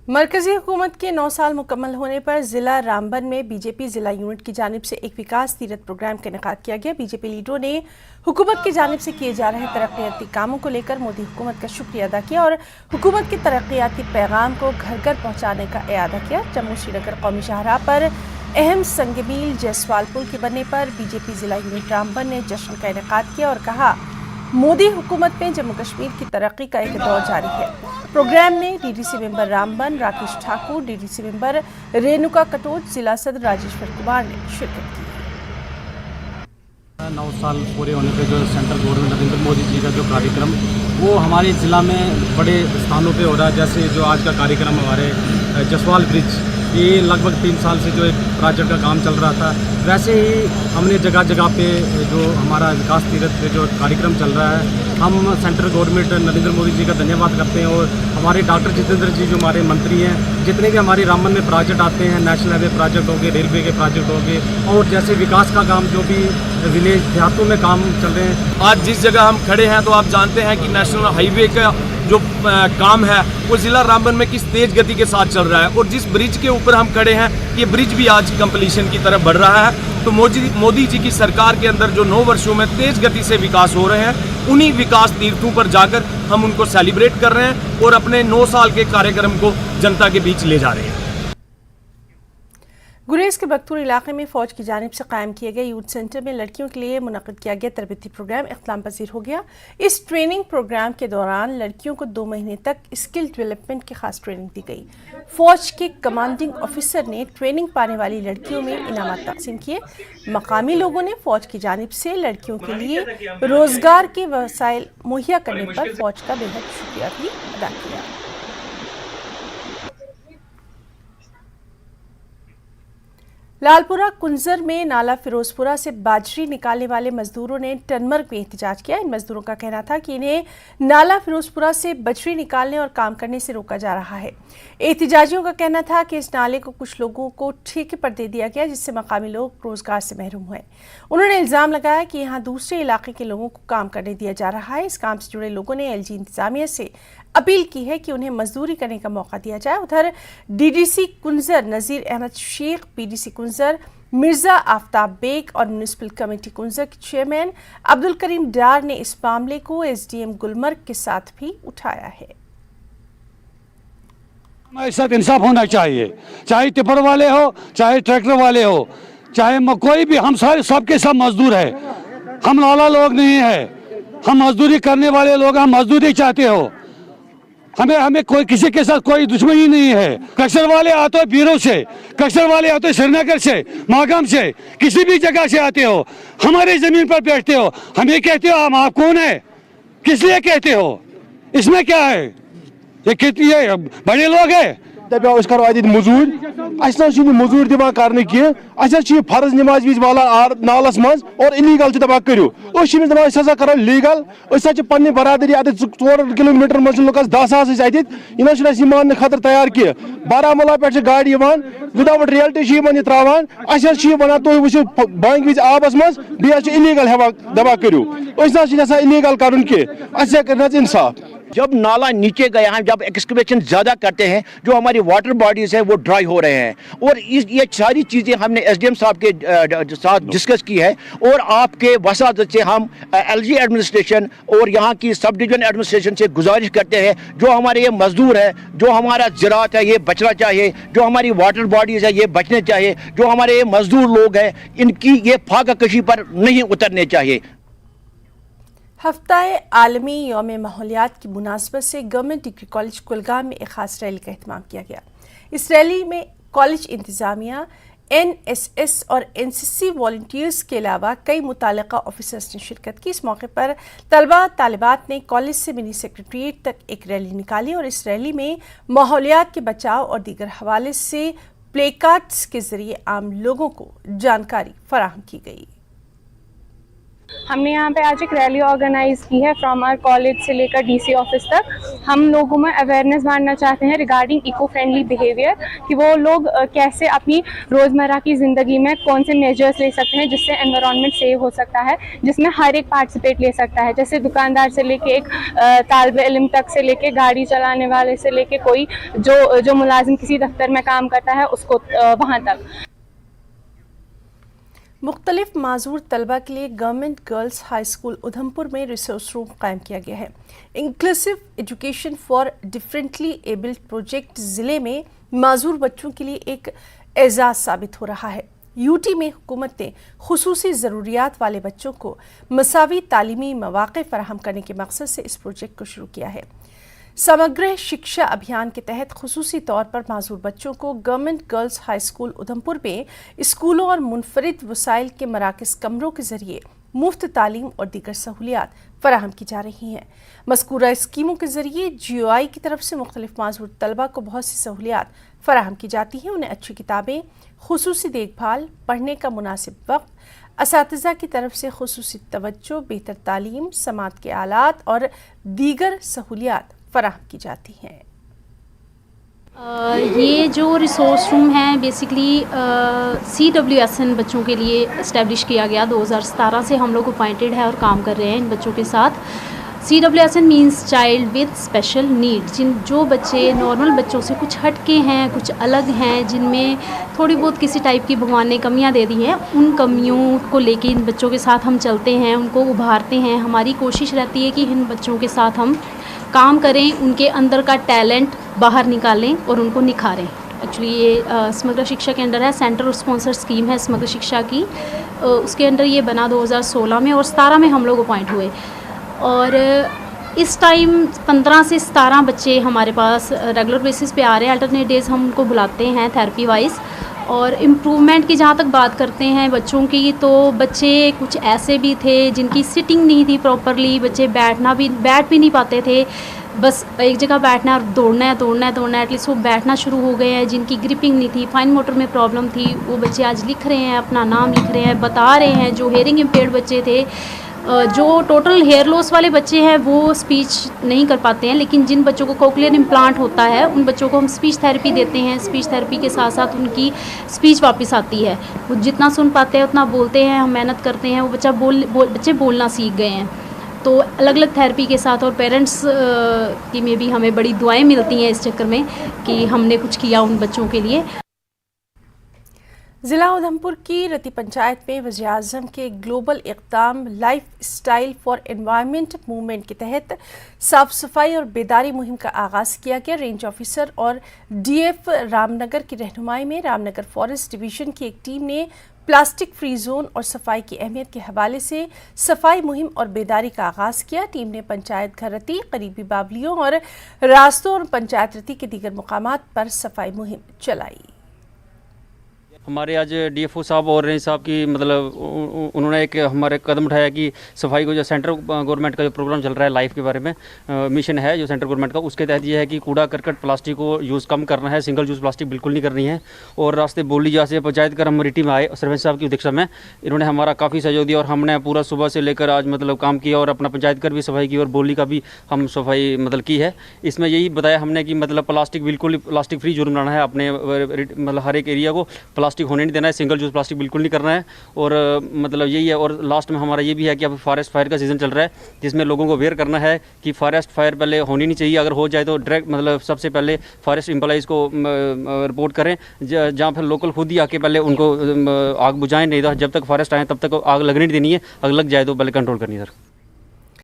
मरकजी हुकूमत के 9 साल मुकम्मल होने पर जिला रामबन में बीजेपी जिला यूनिट की जानिब से एक विकास तीरथ प्रोग्राम का इनेकाद किया गया। बीजेपी लीडरों ने हुकूमत की जानिब से किए जा रहे तरक्याती कामों को लेकर मोदी हुकूमत का शुक्रिया अदा किया और हुकूमत के तरक्याती पैगाम को घर घर पहुँचाने का इरादा किया। जम्मू श्रीनगर कौमी शाहराह पर अहम संगमील जयसवाल पुल के बनने पर बीजेपी जिला यूनिट रामबन ने जश्न का इनेकाद किया और कहा, मोदी हुकूमत में जम्मू कश्मीर की तरक्की का एक दौर जारी है। प्रोग्राम में DDC member Ramban Rakesh Thakur, DDC member Renuka Katoch, जिला सदर राजेश्वर कुमार ने शिरकत की। 9 साल पूरे होने पे जो सेंट्रल गवर्नमेंट नरेंद्र मोदी जी का जो कार्यक्रम वो हमारे ज़िला में बड़े स्थानों पे हो रहा है। जैसे जो आज का कार्यक्रम हमारे जसवाल ब्रिज, ये लगभग 3 साल से जो एक प्रोजेक्ट का काम चल रहा था, वैसे ही हमने जगह जगह पे जो हमारा विकास तीरथ पे जो कार्यक्रम चल रहा है, हम सेंट्रल गवर्नमेंट नरेंद्र मोदी जी का धन्यवाद करते हैं और हमारे डॉक्टर जितेंद्र जी जो हमारे मंत्री हैं, जितने भी हमारे रामबन में प्रोजेक्ट आते हैं, नेशनल हाईवे प्रोजेक्ट हो गए, रेलवे के प्रोजेक्ट हो गए और जैसे विकास का काम जो भी विलेज देहातों में काम चल रहे हैं। आज जिस जगह हम खड़े हैं तो आप जानते हैं कि नेशनल हाईवे का जो काम है वो ज़िला रामबन में किस तेज़ गति के साथ चल रहा है और जिस ब्रिज के ऊपर हम खड़े हैं ये ब्रिज भी आज कंप्लीशन की तरफ बढ़ रहा है। तो मोदी जी की सरकार के अंदर जो 9 वर्षों में तेज़ गति से विकास हो रहे हैं, उन्हीं विकास तीर्थों पर जाकर हम उनको सेलिब्रेट कर रहे हैं और अपने 9 साल के कार्यक्रम को जनता के बीच ले जा रहे हैं। गुरेज के बख्तूर इलाके में फ़ौज की जानिब से कायम किए गए यूथ सेंटर में लड़कियों के लिए मुनक़िद किया गया तरबियती प्रोग्राम इख्तिताम पज़ीर हो गया। इस ट्रेनिंग प्रोग्राम के दौरान लड़कियों को 2 महीने तक स्किल डेवलपमेंट की खास ट्रेनिंग दी गई। फ़ौज के कमांडिंग ऑफिसर ने ट्रेनिंग पाने वाली लड़कियों में इनामात तकसीम किए। मकामी लोगों ने फ़ौज की जानिब से लड़कियों के लिए रोज़गार के वसाइल मुहैया करने पर फ़ौज का बेहद शुक्रिया भी अदा किया। लालपुरा कुंजर में नाला फिरोजपुरा से बाजरी निकालने वाले मजदूरों ने टनमर्ग में एहतजाज किया। इन मजदूरों का कहना था कि इन्हें नाला फिरोजपुरा से बजरी निकालने और काम करने से रोका जा रहा है। एहतजाजियों का कहना था कि इस नाले को कुछ लोगों को ठेके पर दे दिया गया, जिससे मकामी लोग रोजगार से महरूम हुए। उन्होंने इल्जाम लगाया कि यहाँ दूसरे इलाके के लोगों को काम करने दिया जा रहा है। इस काम से जुड़े लोगों ने एलजी इंतजामिया से अपील की है कि उन्हें मजदूरी करने का मौका दिया जाए। उधर डीडीसी कुंजर नज़ीर अहमद शेख, पीडीसी कुंजर मिर्जा आफ्ताब बेग और म्यूनिसिपल कमेटी कुंजर के चेयरमैन अब्दुल करीम डार ने इस मामले को एसडीएम गुलमर्ग के साथ भी उठाया है। हमारे साथ इंसाफ होना चाहिए, चाहे टिप्पर वाले हो, चाहे ट्रैक्टर वाले हो, चाहे कोई भी, हम सारे सबके सब मजदूर है। हम लाला लोग नहीं है, हम मजदूरी करने वाले लोग, हम मजदूरी चाहते हो। हमें कोई किसी के साथ कोई दुश्मनी नहीं है। कक्सर वाले आते हो बीरों से, कक्सर वाले आते हो श्रीनगर से, मागाम से, किसी भी जगह से आते हो, हमारे जमीन पर बैठते हो, हमें कहते हो हम आप कौन है, किस लिए कहते हो, इसमें क्या है? ये कितनी बड़े लोग हैं। मजूर मजूर दिवान कर फर्ज नमाज विज वाला नालस मज और इलीगल दपा करू सजा कर लीगल पे बरादरी 4 किलोमीटर मज लुक 10,000 अत मान खतर तैयार कह बारामूला पे गाड़ी विदाउट रियल्टी त्रावान वन तुम वो बांग विज आबस मज इलीगल दपा करू इलीगल कर इंसाफ। जब नाला नीचे गया है, जब एक्सकवेशन ज़्यादा करते हैं, जो हमारी वाटर बॉडीज़ है वो ड्राई हो रहे हैं और ये सारी चीज़ें हमने एसडीएम साहब के साथ डिस्कस की है और आपके वसादत से हम एलजी एडमिनिस्ट्रेशन और यहाँ की सब डिवीजन एडमिनिस्ट्रेशन से गुजारिश करते हैं, जो हमारे ये मजदूर है, जो हमारा ज़राअत है ये बचना चाहिए, जो हमारी वाटर बॉडीज़ है ये बचने चाहिए, जो हमारे ये मजदूर लोग हैं इनकी ये फाका कशी पर नहीं उतरने चाहिए। हफ्ताए आलमी यौम माहौलियात की मुनासबत से गवर्नमेंट डिग्री कॉलेज कुलगाम में एक खास रैली का एहतमाम किया गया। इस रैली में कॉलेज इंतज़ामिया, एनएसएस और एनसीसी वॉलंटियर्स के अलावा कई मुताल्लिका ऑफिसर्स ने शिरकत की। इस मौके पर तलबा तालिबात ने कॉलेज से मिनी सेक्रेटरीट तक एक रैली निकाली और इस रैली में माहौलियात के बचाव और दीगर हवाले से प्लेकार्ड्स के जरिए आम लोगों को जानकारी फराहम की गई। हमने यहाँ पे आज एक रैली ऑर्गेनाइज की है फ्रॉम आवर कॉलेज से लेकर डीसी ऑफिस तक। हम लोगों में अवेयरनेस बांटना चाहते हैं रिगार्डिंग इको फ्रेंडली बिहेवियर, कि वो लोग कैसे अपनी रोज़मर्रा की ज़िंदगी में कौन से मेजर्स ले सकते हैं जिससे एनवायरनमेंट सेव हो सकता है, जिसमें हर एक पार्टिसिपेट ले सकता है, जैसे दुकानदार से लेके एक तालिब इल्म तक से लेके गाड़ी चलाने वाले से लेके कोई जो मुलाजिम किसी दफ्तर में काम करता है उसको वहाँ तक। मुख्तलिफ माजूर तलबा के लिए government girls high school Udhampur में रिसोर्स रूम कायम किया गया है। Inclusive education for differently abled project ज़िले में माजूर बच्चों के लिए एक एजाज़ साबित हो रहा है। यूटी में हुकूमत ने खुसूसी ज़रूरियात वाले बच्चों को मसावी तालीमी मौक़े फराहम करने के मकसद से इस प्रोजेक्ट को शुरू किया है। समग्र शिक्षा अभियान के तहत खुसूसी तौर पर माजूर बच्चों को government girls high school Udhampur में स्कूलों और मुनफरिद वसाइल के मराकज़ कमरों के ज़रिए मुफ्त तालीम और दीगर सहूलियात फराहम की जा रही हैं। मज़कूरा स्कीमों के ज़रिए GOI की तरफ से मुख्तलिफ माजूर तलबा को बहुत सी सहूलियात फराहम की जाती हैं। उन्हें अच्छी किताबें, खुसूसी देखभाल, पढ़ने का मुनासिब वक्त, असातिज़ा की तरफ से खुसूसी तवज्जो, बेहतर तालीम, समात के आलात और दीगर सहूलियात फराहम की जाती हैं। ये जो रिसोर्स रूम है बेसिकली CWSN बच्चों के लिए इस्टेब्लिश किया गया 2017 से हम लोग अपॉइंटेड है और काम कर रहे हैं इन बच्चों के साथ। CWSN means child with special need, जो बच्चे नॉर्मल बच्चों से कुछ हटके हैं, कुछ अलग हैं, जिनमें थोड़ी बहुत किसी टाइप की भगवान ने कमियां दे दी हैं, उन कमियों को लेके इन बच्चों के साथ हम चलते हैं, उनको उभारते हैं। हमारी कोशिश रहती है कि इन बच्चों के साथ हम काम करें, उनके अंदर का टैलेंट बाहर निकालें और उनको निखारें। एक्चुअली ये समग्र शिक्षा के अंडर है, सेंट्रल स्पॉन्सर स्कीम है समग्र शिक्षा की, उसके अंडर ये बना 2016 में और 17 में हम लोग अपॉइंट हुए। और इस टाइम 15 से 17 बच्चे हमारे पास रेगुलर बेसिस पे आ रहे हैं। अल्टरनेट डेज हम उनको बुलाते हैं थेरेपी वाइज। और इम्प्रूवमेंट की जहाँ तक बात करते हैं बच्चों की, तो बच्चे कुछ ऐसे भी थे जिनकी सिटिंग नहीं थी प्रॉपरली, बच्चे बैठ भी नहीं पाते थे, बस एक जगह बैठना है और दौड़ना है। एटलीस्ट वो बैठना शुरू हो गए हैं। जिनकी ग्रिपिंग नहीं थी, फाइन मोटर में प्रॉब्लम थी, वो बच्चे आज लिख रहे हैं, अपना नाम लिख रहे हैं, बता रहे हैं। जो हेयरिंग इम्पेयर्ड बच्चे थे, जो टोटल हेयर लॉस वाले बच्चे हैं, वो स्पीच नहीं कर पाते हैं, लेकिन जिन बच्चों को कोक्लियर इम्प्लांट होता है उन बच्चों को हम स्पीच थेरेपी देते हैं। स्पीच थेरेपी के साथ साथ उनकी स्पीच वापस आती है, वो जितना सुन पाते हैं उतना बोलते हैं। हम मेहनत करते हैं, वो बच्चे बोलना सीख गए हैं। तो अलग अलग थेरेपी के साथ और पेरेंट्स की में भी हमें बड़ी दुआएं मिलती हैं इस चक्कर में कि हमने कुछ किया उन बच्चों के लिए। ज़िला उधमपुर की रती पंचायत में वज़ीर-ए-आज़म के ग्लोबल इक़दाम lifestyle for environment movement के तहत साफ़ सफाई और बेदारी मुहिम का आगाज़ किया गया। रेंज ऑफिसर और DF रामनगर की रहनुमाई में रामनगर फॉरेस्ट डिवीज़न की एक टीम ने प्लास्टिक फ्री जोन और सफाई की अहमियत के हवाले से सफाई मुहिम और बेदारी का आगाज़ किया। टीम ने पंचायत घर रती, करीबी बावलियों और रास्तों और पंचायत रती के दीगर मुकामात पर सफाई मुहिम चलाई। हमारे आज DFO साहब और रेंज साहब की मतलब उन्होंने एक हमारे कदम उठाया कि सफाई को जो सेंट्रल गवर्नमेंट का जो प्रोग्राम चल रहा है लाइफ के बारे में मिशन है जो सेंट्रल गवर्नमेंट का, उसके तहत ये है कि कूड़ा करकट प्लास्टिक को यूज़ कम करना है, सिंगल यूज़ प्लास्टिक बिल्कुल नहीं करनी है। और रास्ते बोली जहाँ से पंचायत कर अमरीटी में आए, सरपंच साहब की अध्यक्षता में इन्होंने हमारा काफ़ी सहयोग दिया और हमने पूरा सुबह से लेकर आज मतलब काम किया और अपना पंचायत कर भी सफाई की और बोली का भी हम सफाई मतलब की है। इसमें यही बताया हमने कि मतलब प्लास्टिक बिल्कुल प्लास्टिक फ्री जोन बनाना है, अपने मतलब हर एक एरिया को प्लास्टिक होने नहीं देना है, सिंगल यूज़ प्लास्टिक बिल्कुल नहीं करना है। और मतलब यही है। और लास्ट में हमारा ये भी है कि अब फॉरेस्ट फायर का सीज़न चल रहा है, जिसमें लोगों को अवेयर करना है कि फॉरेस्ट फायर पहले होनी नहीं चाहिए, अगर हो जाए तो डायरेक्ट मतलब सबसे पहले फॉरेस्ट एम्प्लॉइज़ को रिपोर्ट करें, जहाँ फिर लोकल खुद ही आके पहले उनको आग बुझाएं, नहीं तो जब तक फॉरेस्ट आए तब तक आग लगने नहीं देनी है, अगर लग जाए तो पहले कंट्रोल करनी है सर।